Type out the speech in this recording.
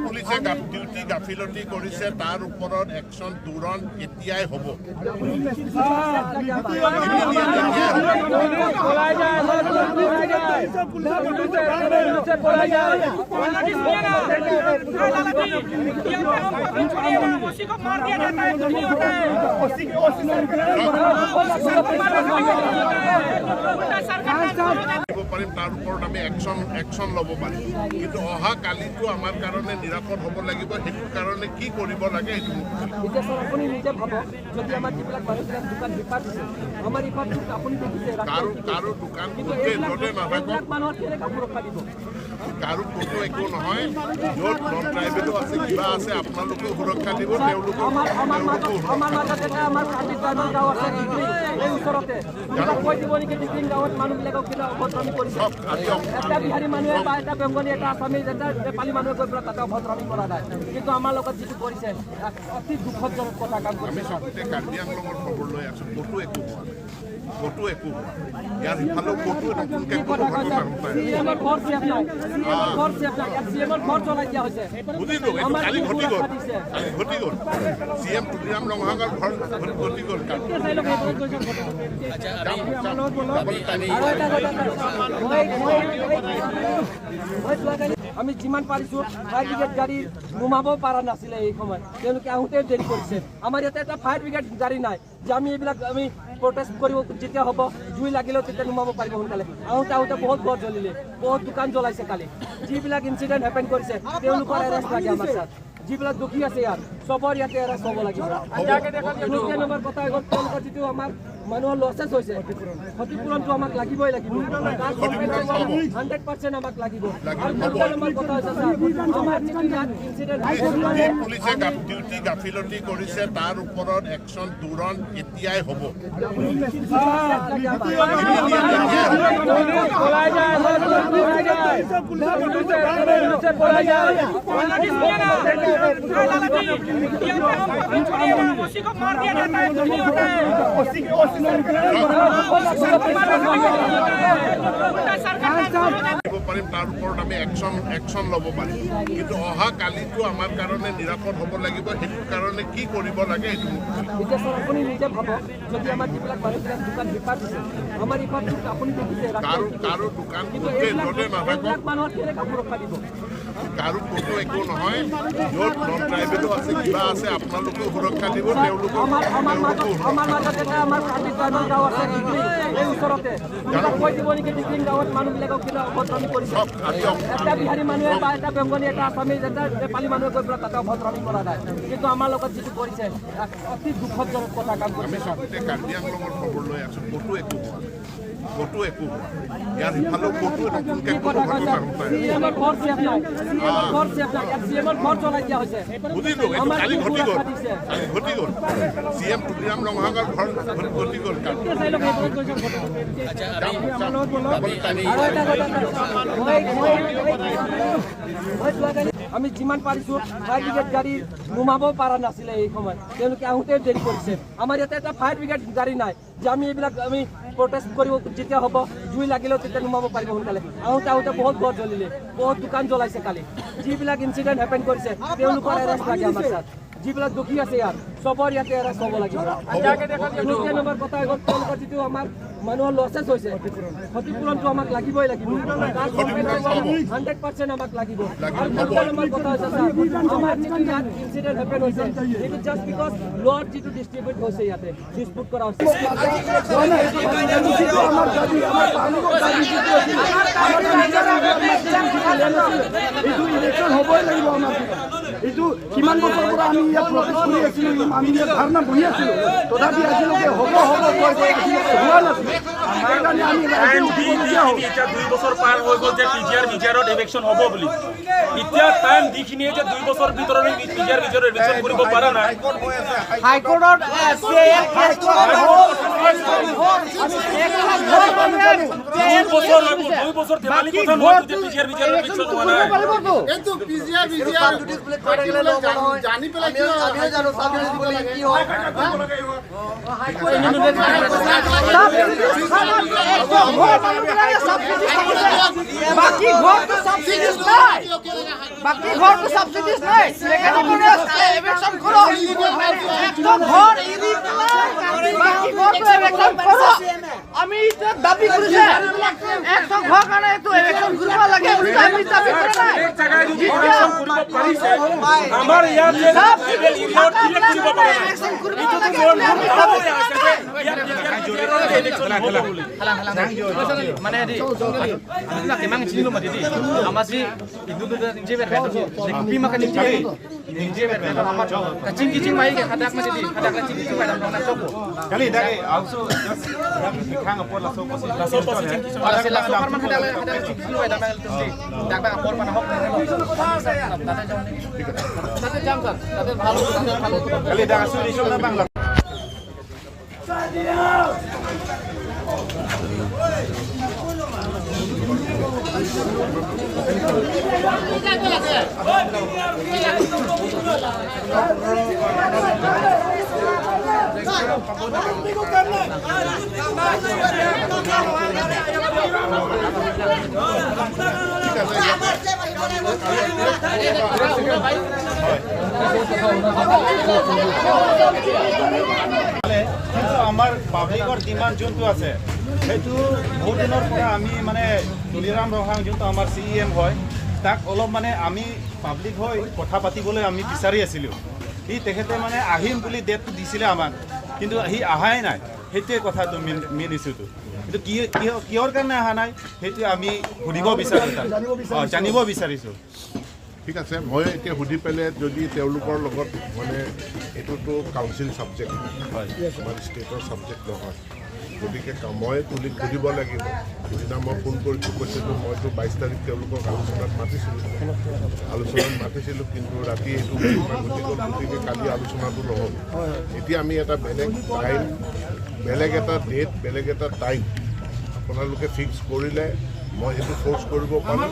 পুলিচে ডিউটি গাফিলতি কৰিছে তাৰ ওপৰত একশ্যন তুৰন্ত এতিয়াই হ'ব। পাৰিম তাৰ ওপৰত আমি একশ্যন ল'ব পাৰিম, কিন্তু অহা কালিতো আমাৰ কাৰণে নিৰাপদ হ'ব লাগিব। সেইটো কাৰণে কি কৰিব লাগে সেইটো কাৰো দোকান কাৰো ক'তো একো নহয়। য'ত নন ট্ৰাইবেলো আছে কিবা আছে আপোনালোকেও সুৰক্ষা দিব, তেওঁলোকক কিন্তু আমাৰ লগত যিটো কৰিছে অতি দুখজনক কথা কাম কৰিছে। কাৰ্বি আংলঙৰ খবৰ লৈ আছো, ক'তো একো হোৱা নাই, ক'তো একো হোৱা নাই। ইয়াৰ সিফালেও ক'তো নতুনকৈ কোনো ঘটনা বুজিলো। এইটো কালি ঘটি গ'ল, CM তুলিৰাম ৰঙাগাঁৱৰ ঘৰ ঘটি গ'ল। আমি যিমান পাৰিছোঁ ফায়াৰ ব্ৰিগেড গাড়ী নুমাব পৰা নাছিলে এই সময়ত, তেওঁলোকে আহোঁতে দেৰি কৰিছে। আমাৰ ইয়াতে এটা ফায়াৰ ব্ৰিগেড গাড়ী নাই যে আমি এইবিলাক আমি প্ৰটেষ্ট কৰিব যেতিয়া হ'ব, জুই লাগিলেও তেতিয়া নুমাব পাৰিব সোনকালে। আহোঁতে বহুত ঘৰ জ্বলিলে, বহুত দোকান জ্বলাইছে কালি। যিবিলাক ইনচিডেণ্ট হেপেন কৰিছে তেওঁলোকৰ এৰেষ্ট লাগে আমাৰ তাত। যিবিলাক দুখী আছে ইয়াত চবৰ ইয়াতে এৰেষ্ট হ'ব লাগিব। নম্বৰ কথা হ'ল তেওঁলোকৰ যিটো আমাৰ মানুহৰ লছেছ হৈছে ক্ষতিপূৰণটো আমাক লাগিবই লাগিব, 100% আমাক লাগিব। আৰু নম্বৰ কথা হৈছে আমাৰ যিটো ইয়াত ইনচিডেণ্ট পুলিচে ডিউটি গাফিলতি কৰিছে তাৰ ওপৰত একশ্যন তুৰন্ত এতিয়াই হ'ব। পাৰিম তাৰ ওপৰত আমি একশ্যন ল'ব পাৰিম, কিন্তু অহা কালিতো আমাৰ কাৰণে নিৰাপদ হ'ব লাগিব। সেইটো কাৰণে কি কৰিব লাগে সেইটো আপুনি নিজে ভাবক, যদি আমাৰ যিবিলাক মানুহবিলাক দোকান বিপাত দিছে, আমাৰ ইফালে আপুনি দেখিছে কাৰো দোকান য'তে নাথাকক, মানুহৰ কেনেকৈ সুৰক্ষা দিব? কাৰো ক'তো একো নহয়। য'ত নন ট্ৰাইবেলো আছে কিবা আছে আপোনালোকেও সুৰক্ষা দিব, তেওঁলোকক আমাৰ মাজত এটা আমাৰ ট্ৰাইবেল গাঁও আছে এই ওচৰতে, কৈ দিব নেকি ডিগ্ৰীং গাঁৱত মানুহবিলাকক কিবা অভদ্ৰামী কৰিছে। এটা বিহাৰী মানুহে বা এটা বেংগলী এটা আছামিজ এটা নেপালী মানুহে গৈ পেলাই তাতে অভদ্ৰামী কৰা নাই, কিন্তু আমাৰ লগত যিটো কৰিছে অতি দুখজনক কথা কাম কৰিছে। কাৰ্বি আংলঙৰ খবৰ লৈ আছো, ক'তো একো হোৱা নাই, ক'তো একো হোৱা নাই। ইয়াৰ সিফালেও ক'তো নতুনকৈ কোনো ঘটনা বুজিলো। এইটো কালি ঘটি গ'ল, CM তুলিৰাম ৰঙাগাঁৱৰ ঘৰ ঘটি গ'ল। আমি যিমান পাৰিছোঁ ফায়াৰ ব্ৰিগেড গাড়ী নুমাব পৰা নাছিলে এই সময়ত, তেওঁলোকে আহোঁতে দেৰি কৰিছে। আমাৰ ইয়াতে এটা ফায়াৰ ব্ৰিগেড গাড়ী নাই যে আমি এইবিলাক আমি প্ৰটেষ্ট কৰিব যেতিয়া হ'ব, জুই লাগিলেও তেতিয়া নুমাব পাৰিব সোনকালে। আহোঁতে বহুত ঘৰ জ্বলিলে, বহুত দোকান জ্বলাইছে কালি। যিবিলাক ইনচিডেণ্ট হেপেন কৰিছে তেওঁলোকৰ এৰেষ্ট লাগে আমাৰ তাত। যিবিলাক দুখী আছে ইয়াত চবৰ ইয়াতে এৰেষ্ট হ'ব লাগিব। নম্বৰ কথা হ'ল তেওঁলোকৰ যিটো আমাৰ মানুহৰ লছেছ হৈছে ক্ষতিপূৰণটো আমাক লাগিবই লাগিব, 100% আমাক লাগিব। আৰু নম্বৰ কথা হৈছে আমাৰ যিটো ইয়াত ইনচিডেণ্ট হেপেন হৈছে এইটো জাষ্ট বিকজ ল'ৰ যিটো ডিষ্ট্ৰিবিউট হৈছে ইয়াতে ডিছপুট কৰা হৈছে। এইটো কিমান বছৰৰ পৰা আমি ইয়াত প্ৰটেষ্ট কৰি আছিলোঁ, আমি ইয়াত ধাৰণা বহি আছিলোঁ, তথাপি আজিলৈকে হ'ব হোৱা নাছিল। সেইকাৰণে আমি এতিয়া 2 বছৰ পাৰ হৈ গ'ল যে পিজিআৰত ইলেকশ্যন হ'ব বুলি। এতিয়া টাইম যিখিনিয়ে যে 2 বছৰ ভিতৰত পিজিআৰ ইলেকশ্যন কৰিব পৰা নাই। হাইকোৰ্টত 2 বছৰ দেৱালী কথা নহয় যে পিজিআৰ বিচাৰৰ ইলেকশ্যন হোৱা নাই এইটো পিজিআৰ জানি পেলাই আমিও জানো সাবজেক্ট বলে কি হয় বাকি ঘর তো সাবসিডিজ নাই বাকি ঘর তো সাবসিডিজ নাই সেখানে করে ইলেকশন করো একটা ঘর ইদি বাকি ঘর তো ইলেকশন করো আমি এটা দাবি করেছি একটা ঘর কারণে তো ইলেকশন করবা লাগে আমি দাবি করে নাই এক জায়গায় যদি ইলেকশ্যন কৰিব পাৰিছে আমাৰ ইয়াত যে লেভেল ইৰিয়ত ইলেকশ্যন কৰিব পাৰে ইলেকশন কৰবা এইটো লাগে মোৰ ইলেকশ্যন হ'ব বুলি মানে di kita kemang sini lo mati di amasi itu tuh tinggi berapa tuh lebih makan tinggi berapa amat kacing kacing mai ke kadak mati di kadak kacing kacing pada orang coba kali dah also khang apor la so posi ada sila so karman kadak kacing kacing pada orang tuh dak dak apor mana hok tadi jam kan tadi malu kali dah asu di sana bang আমাৰ পাব্লিকৰ demand যোনটো আছে সেইটো বহুত দিনৰ পৰা আমি মানে তুলিৰাম ৰহাং যোনটো আমাৰ CEM হয় তাক অলপ মানে আমি পাব্লিক হৈ কথা পাতিবলৈ আমি বিচাৰি আছিলোঁ সি তেখেতে মানে আহিম বুলি ডেটটো দিছিলে আমাক কিন্তু সি আহাই নাই সেইটোৱে কথাটো মিলিছোঁতো কিন্তু কিহৰ কাৰণে অহা নাই সেইটো আমি সুধিব বিচাৰিছোঁ জানিব বিচাৰিছোঁ ঠিক আছে মই এতিয়া সুধি পেলাই যদি তেওঁলোকৰ লগত মানে এইটোতো কাউন্সিল ছাবজেক্ট হয় আমাৰ ষ্টেটৰ ছাবজেক্ট নহয় গতিকে মই সুধিব লাগিব সিদিনা মই ফোন কৰিছোঁ কৈছিলোঁ মইতো 22 তাৰিখ তেওঁলোকক আলোচনাত মাতিছিলোঁ কিন্তু ৰাতি এইটো গুচি গ'ল গতিকে কালি আলোচনাটো নহ'ল এতিয়া আমি এটা বেলেগ টাইম বেলেগ এটা ডেট বেলেগ এটা টাইম আপোনালোকে ফিক্স কৰিলে মই সেইটো ফ'ৰ্চ কৰিব পাৰিম